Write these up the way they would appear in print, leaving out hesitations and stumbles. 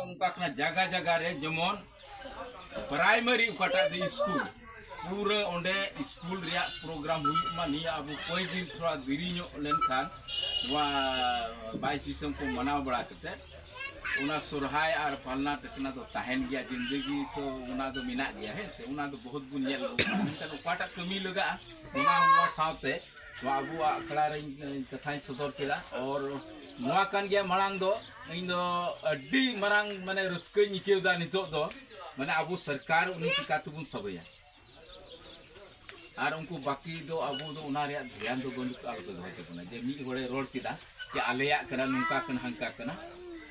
उनका जगह जगह रे जेमन प्राइमरी उकाटा दे स्कूल पूरा ओंडे स्कूल रिया प्रोग्राम हुई मा निया अब कोई दिन थोड़ा देरी लेनखान वा 22 दिसंबर को मनाव बड़ा करते उना सुरहाय और पालना टकना तो तहन गया जिंदगी तो उना तो मिना गया है से उना तो बहुत गुण नेल मेनखान उकाटा कमी लगा उना उना साथे बाबू अखड़ा रे कथाई सदर केदा और नोआ कान गया मरांग दो इन दो अड्डी मरांग माने रस्के निकेदा नितो दो माने अबू सरकार उनी चिका तुबुन सबया और उनको बाकी दो अबू दो उना रे ध्यान दो बंदुक आलो दो होते कना जे मी होड़े रोड किदा कि आलेया कना नुका कन हंका कना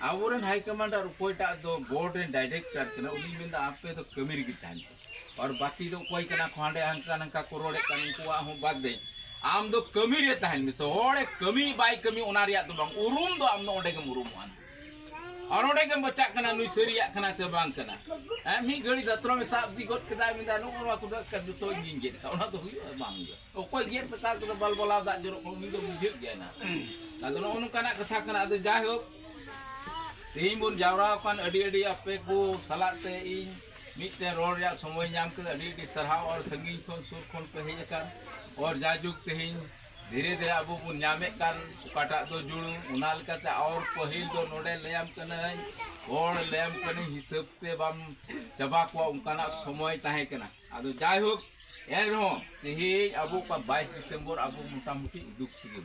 आवरन हाई कमांडर कोईटा दो बोर्ड रे डायरेक्टर कना उनी मिंदा आपे तो कमीर की तान और बाकी दो कोई कना खांडे हंका नंका को रोडे कन उनको आ हो बाग दे आम दो कमी रे ताहन में सो होड़े कमी बाई कमी उना रे तो बंग उरुम दो आम नो ओडे के उरुमान और ओडे के बच्चा कना नुई सरिया कना से बांग कना मी घड़ी दत्रो में साफ दी गोट कदा मिंदा नो ओना को द तो गिंगे ओना तो हुई बांग ओ कोई गेर पता को बल बला दा जरो को मी दो बुझे गया ना आदो नो कना कथा कना आदो जाय हो तेहिं बुन जावरा कान अडी अडी आपे को सलाते इन मिटे रोड या समय नाम के अडी अडी सरहाव और संगीन खन सुर खन पे हेज कान और जाजुक तेहिं धीरे धीरे अब बुन नामे कान काटा दो जुड़ू उना लकाते और पहिल दो नोडे लेम कने और लेम कने हिसाब ते बाम चबा को उनकाना समय ताहे कना आदो जाय हो एन हो तेहि अब का 22 दिसंबर अब मोटामुटी दुख तिगे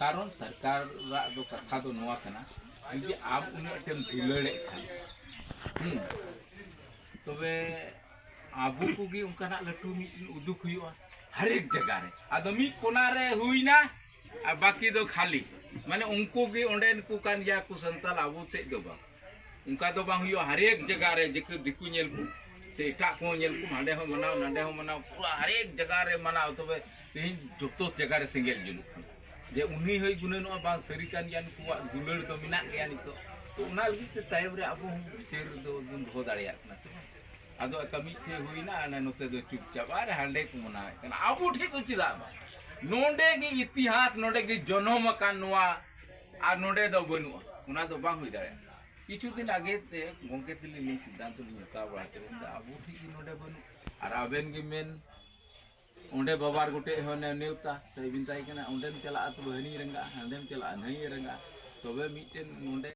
कारण सरकार रा दो कथा दो नोआ कना कि आप उन्हें टेम दुलड़े खान तबे आबू को गी उनका ना लटू मी उदुक हुआ हर एक जगह रे आदमी कोना रे हुई ना आ बाकी दो खाली माने उनको गी ओंडेन को कान या को संताल आबू से दो बा उनका तो बांग हुआ हर एक जगह रे जेको दिकु नेल को से एटा को नेल को हांडे हो मनाव नांडे हो मनाव पूरा हर एक जगह रे मनाव तबे तीन जोतो जगह रे सिंगल जुलू जे उन्हीं होई गुने नो बांग सरी कान यान को दुलड़ तो मिना गया नितो तो उना लगी तायब रे अब चेर दो दिन हो दाड़िया ना आदो कमी थे हुई ना ना नोते दो चुपचाप अरे हांडे को मना कना आबू ठीक तो चिदा नोंडे के इतिहास नोंडे के जन्म कान नोआ आ नोंडे दो बनु उना दो बांग हुई दाड़िया किछु दिन आगे ते गोंके तिली नि सिद्धांत नि हता बड़ा के आबू ठीक नोंडे बनु और आबेन के मेन ओंडे बाबार गोटे होने नेवता तो बिनताई कना ओंडेम चला तो हनी रंगा हंडेम चला नहीं रंगा तबे मिटेन नोंडे